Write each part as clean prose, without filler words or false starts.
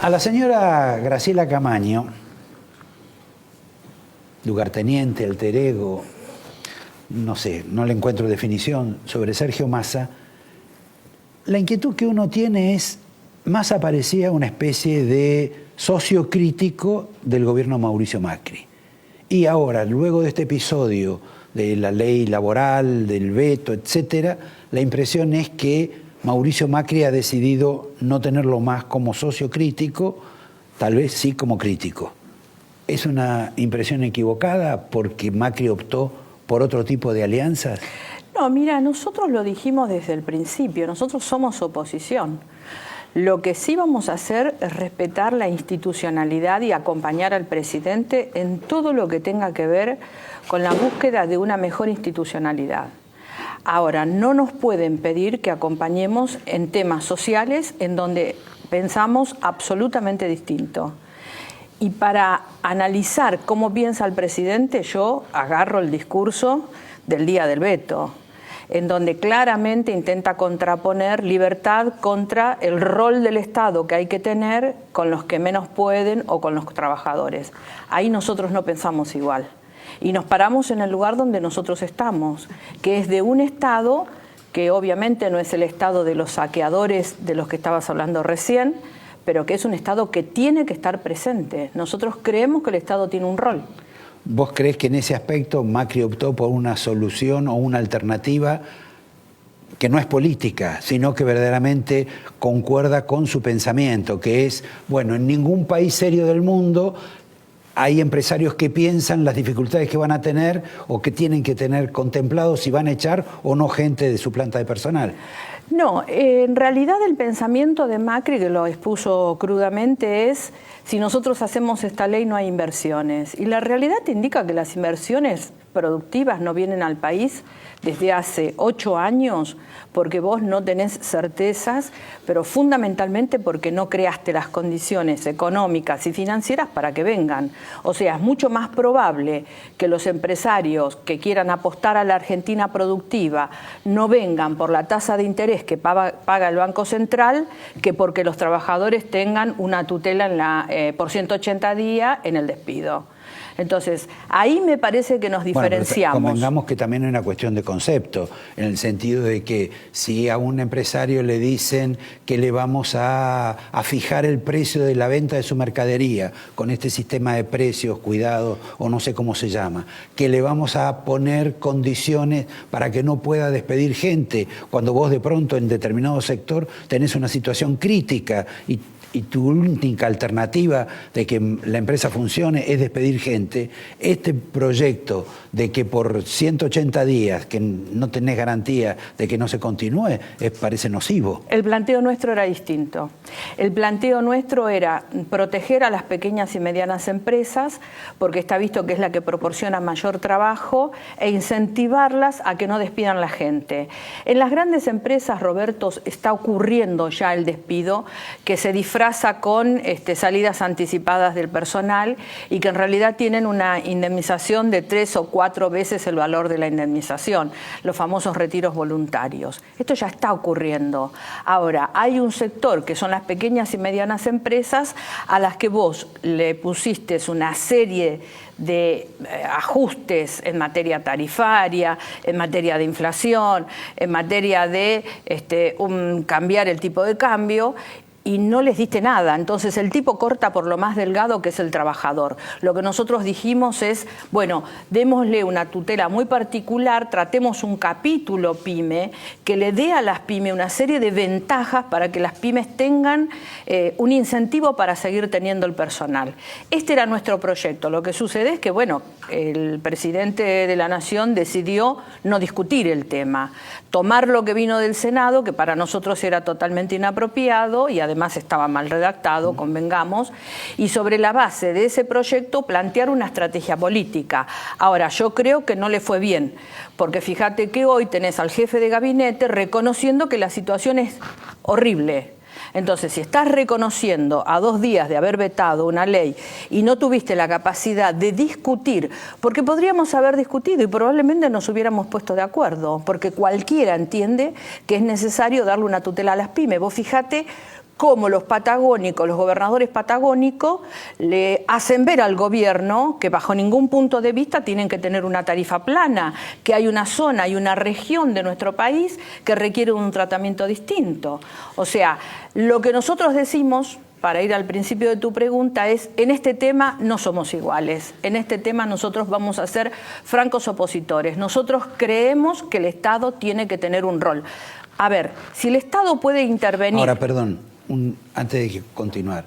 A la señora Graciela Camaño, lugarteniente, alter ego, no sé, no le encuentro definición sobre Sergio Massa, la inquietud que uno tiene es, Massa parecía una especie de socio crítico del gobierno Mauricio Macri. Y ahora, luego de este episodio de la ley laboral, del veto, etcétera, la impresión es que Mauricio Macri ha decidido no tenerlo más como socio crítico, tal vez sí como crítico. ¿Es una impresión equivocada porque Macri optó por otro tipo de alianzas? No, mira, nosotros lo dijimos desde el principio, nosotros somos oposición. Lo que sí vamos a hacer es respetar la institucionalidad y acompañar al presidente en todo lo que tenga que ver con la búsqueda de una mejor institucionalidad. Ahora, no nos pueden pedir que acompañemos en temas sociales en donde pensamos absolutamente distinto. Y para analizar cómo piensa el presidente, yo agarro el discurso del día del veto, en donde claramente intenta contraponer libertad contra el rol del Estado que hay que tener con los que menos pueden o con los trabajadores. Ahí nosotros no pensamos igual. Y nos paramos en el lugar donde nosotros estamos, que es de un Estado que obviamente no es el Estado de los saqueadores de los que estabas hablando recién, pero que es un Estado que tiene que estar presente. Nosotros creemos que el Estado tiene un rol. ¿Vos creés que en ese aspecto Macri optó por una solución o una alternativa que no es política, sino que verdaderamente concuerda con su pensamiento, que es, bueno, en ningún país serio del mundo hay empresarios que piensan las dificultades que van a tener o que tienen que tener contemplados si van a echar o no gente de su planta de personal? No, en realidad el pensamiento de Macri, que lo expuso crudamente, es si nosotros hacemos esta ley no hay inversiones. Y la realidad te indica que las inversiones productivas no vienen al país desde hace 8 años porque vos no tenés certezas, pero fundamentalmente porque no creaste las condiciones económicas y financieras para que vengan. O sea, es mucho más probable que los empresarios que quieran apostar a la Argentina productiva no vengan por la tasa de interés que paga el Banco Central que porque los trabajadores tengan una tutela por 180 días en el despido. Entonces, ahí me parece que nos diferenciamos. Bueno, convengamos que también hay una cuestión de concepto, en el sentido de que si a un empresario le dicen que le vamos a fijar el precio de la venta de su mercadería con este sistema de precios, cuidado, o no sé cómo se llama, que le vamos a poner condiciones para que no pueda despedir gente, cuando vos de pronto en determinado sector tenés una situación crítica y tu única alternativa de que la empresa funcione es despedir gente, este proyecto de que por 180 días, que no tenés garantía de que no se continúe, parece nocivo. El planteo nuestro era distinto. El planteo nuestro era proteger a las pequeñas y medianas empresas, porque está visto que es la que proporciona mayor trabajo, e incentivarlas a que no despidan a la gente. En las grandes empresas, Roberto, está ocurriendo ya el despido, que se disfraza con salidas anticipadas del personal y que en realidad tienen una indemnización de 3 o 4 veces el valor de la indemnización, los famosos retiros voluntarios. Esto ya está ocurriendo. Ahora, hay un sector que son las pequeñas y medianas empresas a las que vos le pusiste una serie de ajustes en materia tarifaria, en materia de inflación, en materia de cambiar el tipo de cambio, y no les diste nada. Entonces el tipo corta por lo más delgado, que es el trabajador. Lo que nosotros dijimos es, bueno, démosle una tutela muy particular, tratemos un capítulo PYME que le dé a las pymes una serie de ventajas para que las pymes tengan un incentivo para seguir teniendo el personal. Este era nuestro proyecto. Lo que sucede es que, bueno, el presidente de la Nación decidió no discutir el tema, tomar lo que vino del Senado, que para nosotros era totalmente inapropiado y además estaba mal redactado, convengamos, y sobre la base de ese proyecto plantear una estrategia política. Ahora, yo creo que no le fue bien, porque fíjate que hoy tenés al jefe de gabinete reconociendo que la situación es horrible. Entonces, si estás reconociendo a 2 días de haber vetado una ley y no tuviste la capacidad de discutir, porque podríamos haber discutido y probablemente nos hubiéramos puesto de acuerdo, porque cualquiera entiende que es necesario darle una tutela a las pymes. Vos fijate cómo los patagónicos, los gobernadores patagónicos, le hacen ver al gobierno que bajo ningún punto de vista tienen que tener una tarifa plana, que hay una zona, hay una región de nuestro país que requiere un tratamiento distinto. O sea, lo que nosotros decimos, para ir al principio de tu pregunta, es: en este tema no somos iguales, en este tema nosotros vamos a ser francos opositores. Nosotros creemos que el Estado tiene que tener un rol. A ver, si el Estado puede intervenir... Ahora, perdón, antes de continuar,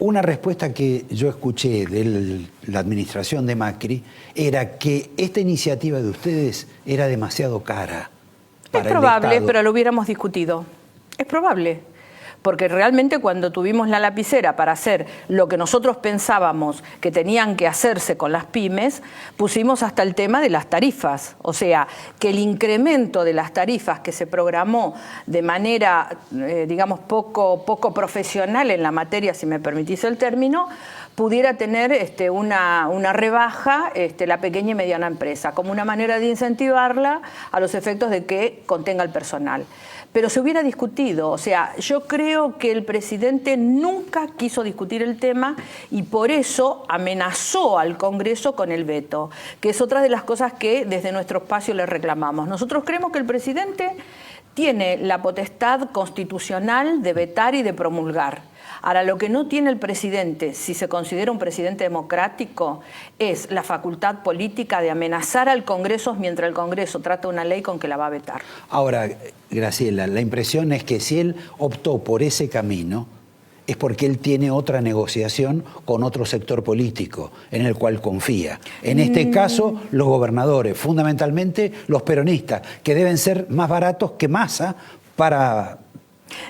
una respuesta que yo escuché de la administración de Macri era que esta iniciativa de ustedes era demasiado cara para Es probable, el Estado. pero lo hubiéramos discutido. Es probable. Porque realmente cuando tuvimos la lapicera para hacer lo que nosotros pensábamos que tenían que hacerse con las pymes, pusimos hasta el tema de las tarifas. O sea, que el incremento de las tarifas que se programó de manera, digamos, poco profesional en la materia, si me permitís el término, pudiera tener una rebaja la pequeña y mediana empresa, como una manera de incentivarla a los efectos de que contenga el personal. Pero se hubiera discutido, o sea, yo creo que el presidente nunca quiso discutir el tema y por eso amenazó al Congreso con el veto, que es otra de las cosas que desde nuestro espacio le reclamamos. Nosotros creemos que el presidente tiene la potestad constitucional de vetar y de promulgar. Ahora, lo que no tiene el presidente, si se considera un presidente democrático, es la facultad política de amenazar al Congreso mientras el Congreso trata una ley con que la va a vetar. Ahora, Graciela, la impresión es que si él optó por ese camino, es porque él tiene otra negociación con otro sector político en el cual confía. En este caso, los gobernadores, fundamentalmente los peronistas, que deben ser más baratos que Massa para...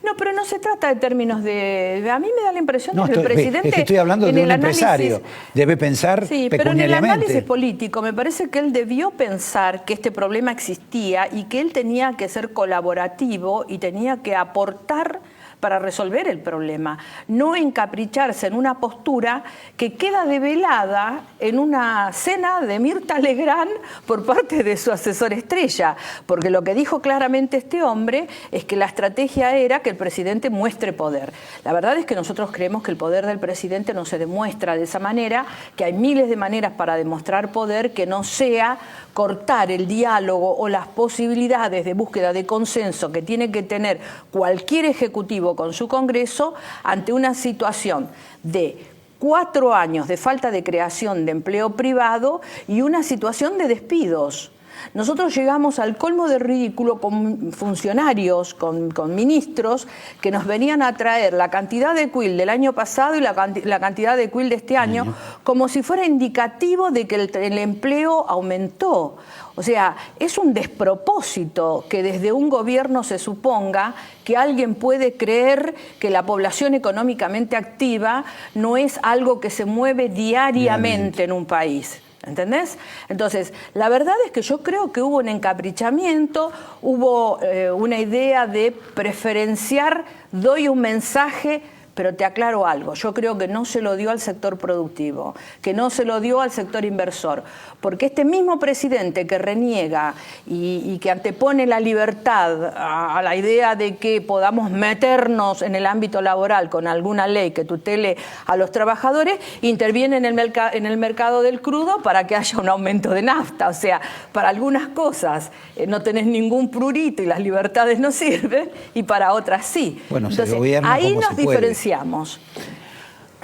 No, pero no se trata de términos de... A mí me da la impresión de que el presidente... Es que estoy hablando de un empresario, debe pensar sí, pecuniariamente. pero en el análisis político me parece que él debió pensar que este problema existía y que él tenía que ser colaborativo y tenía que aportar para resolver el problema, no encapricharse en una postura que queda develada en una cena de Mirta Legrand por parte de su asesor estrella, porque lo que dijo claramente este hombre es que la estrategia era que el presidente muestre poder. La verdad es que nosotros creemos que el poder del presidente no se demuestra de esa manera, que hay miles de maneras para demostrar poder que no sea cortar el diálogo o las posibilidades de búsqueda de consenso que tiene que tener cualquier ejecutivo con su Congreso ante una situación de 4 años de falta de creación de empleo privado y una situación de despidos. Nosotros llegamos al colmo de ridículo con funcionarios, con ministros que nos venían a traer la cantidad de quil del año pasado y la cantidad de quil de este año como si fuera indicativo de que el empleo aumentó. O sea, es un despropósito que desde un gobierno se suponga que alguien puede creer que la población económicamente activa no es algo que se mueve diariamente en un país. ¿Entendés? Entonces, la verdad es que yo creo que hubo un encaprichamiento, hubo una idea de preferenciar, doy un mensaje, pero te aclaro algo, yo creo que no se lo dio al sector productivo, que no se lo dio al sector inversor, porque este mismo presidente que reniega y que antepone la libertad a la idea de que podamos meternos en el ámbito laboral con alguna ley que tutele a los trabajadores, interviene en el mercado del crudo para que haya un aumento de nafta. O sea, para algunas cosas no tenés ningún prurito y las libertades no sirven, y para otras sí. Bueno, entonces, ahí nos diferenciamos.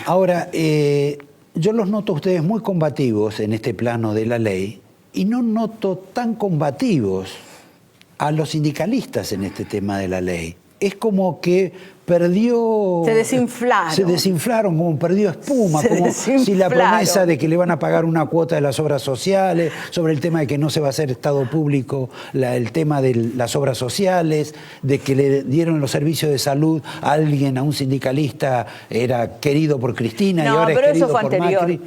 Ahora, yo los noto a ustedes muy combativos en este plano de la ley y no noto tan combativos a los sindicalistas en este tema de la ley. Es como que perdió... Se desinflaron. Se desinflaron, como perdió espuma, como si la promesa de que le van a pagar una cuota de las obras sociales, sobre el tema de que no se va a hacer Estado público, el tema de las obras sociales, de que le dieron los servicios de salud a alguien, a un sindicalista, era querido por Cristina y ahora es querido por Macri.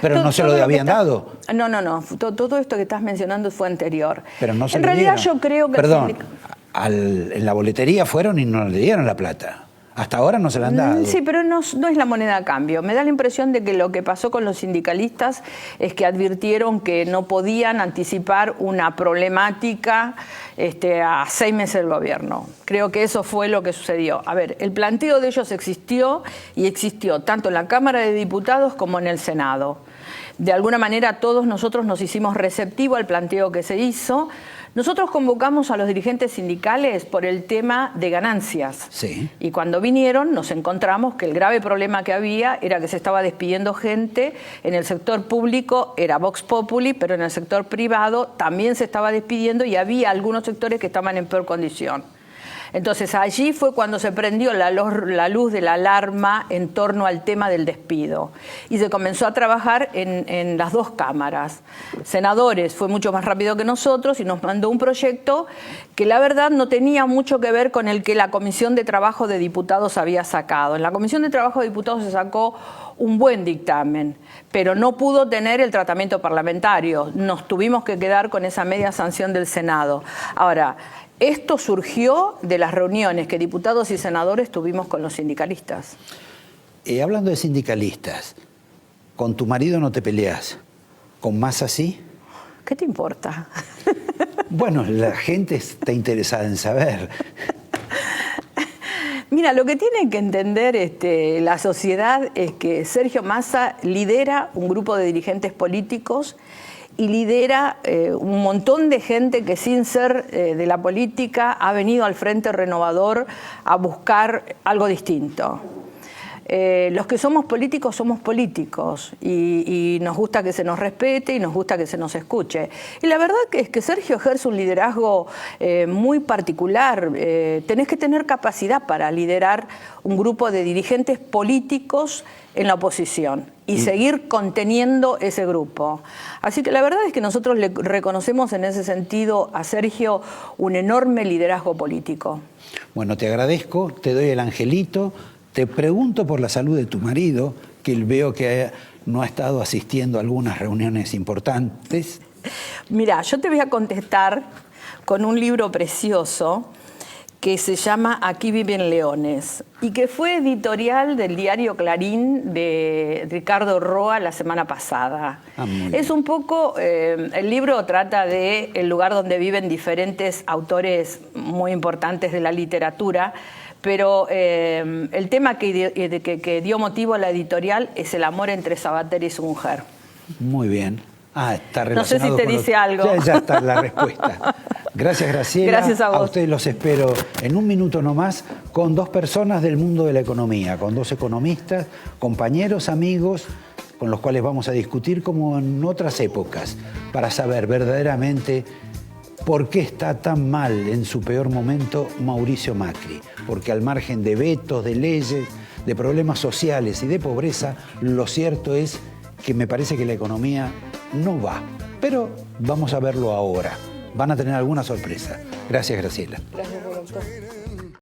Pero no se lo habían dado. No. Todo esto que estás mencionando fue anterior. Pero no se en lo realidad dieron. Yo creo que... Perdón, en la boletería fueron y no le dieron la plata. Hasta ahora no se la han dado. Sí, pero no es la moneda a cambio. Me da la impresión de que lo que pasó con los sindicalistas es que advirtieron que no podían anticipar una problemática a 6 meses del gobierno. Creo que eso fue lo que sucedió. A ver, el planteo de ellos existió y existió tanto en la Cámara de Diputados como en el Senado. De alguna manera todos nosotros nos hicimos receptivos al planteo que se hizo. Nosotros convocamos a los dirigentes sindicales por el tema de ganancias. Sí. Y cuando vinieron nos encontramos que el grave problema que había era que se estaba despidiendo gente. En el sector público era Vox Populi, pero en el sector privado también se estaba despidiendo y había algunos sectores que estaban en peor condición. Entonces allí fue cuando se prendió la luz de la alarma en torno al tema del despido y se comenzó a trabajar en las dos cámaras. Senadores fue mucho más rápido que nosotros y nos mandó un proyecto que la verdad no tenía mucho que ver con el que la Comisión de Trabajo de Diputados había sacado. En la Comisión de Trabajo de Diputados se sacó un buen dictamen, pero no pudo tener el tratamiento parlamentario. Nos tuvimos que quedar con esa media sanción del Senado. Ahora, esto surgió de las reuniones que diputados y senadores tuvimos con los sindicalistas. Hablando de sindicalistas, ¿con tu marido no te peleas? ¿Con Massa sí? ¿Qué te importa? Bueno, la gente está interesada en saber. Mira, lo que tiene que entender la sociedad es que Sergio Massa lidera un grupo de dirigentes políticos y lidera un montón de gente que sin ser de la política ha venido al Frente Renovador a buscar algo distinto. Los que somos políticos y nos gusta que se nos respete y nos gusta que se nos escuche. Y la verdad que es que Sergio ejerce un liderazgo muy particular. Tenés que tener capacidad para liderar un grupo de dirigentes políticos en la oposición y seguir conteniendo ese grupo. Así que la verdad es que nosotros le reconocemos en ese sentido a Sergio un enorme liderazgo político. Bueno, te agradezco, te doy el angelito. Te pregunto por la salud de tu marido, que veo que no ha estado asistiendo a algunas reuniones importantes. Mira, yo te voy a contestar con un libro precioso que se llama Aquí viven leones y que fue editorial del diario Clarín de Ricardo Roa la semana pasada. Es un poco, el libro trata de el lugar donde viven diferentes autores muy importantes de la literatura, pero el tema que dio motivo a la editorial es el amor entre Sabater y su mujer. Muy bien. Está relacionado. No sé si te dice algo. Ya está la respuesta. Gracias, Graciela. Gracias a vos. A ustedes los espero en un minuto nomás con dos personas del mundo de la economía, con dos economistas, compañeros, amigos, con los cuales vamos a discutir como en otras épocas, para saber verdaderamente por qué está tan mal en su peor momento Mauricio Macri. Porque al margen de vetos, de leyes, de problemas sociales y de pobreza, lo cierto es que me parece que la economía no va. Pero vamos a verlo ahora. Van a tener alguna sorpresa. Gracias, Graciela. Gracias, doctor.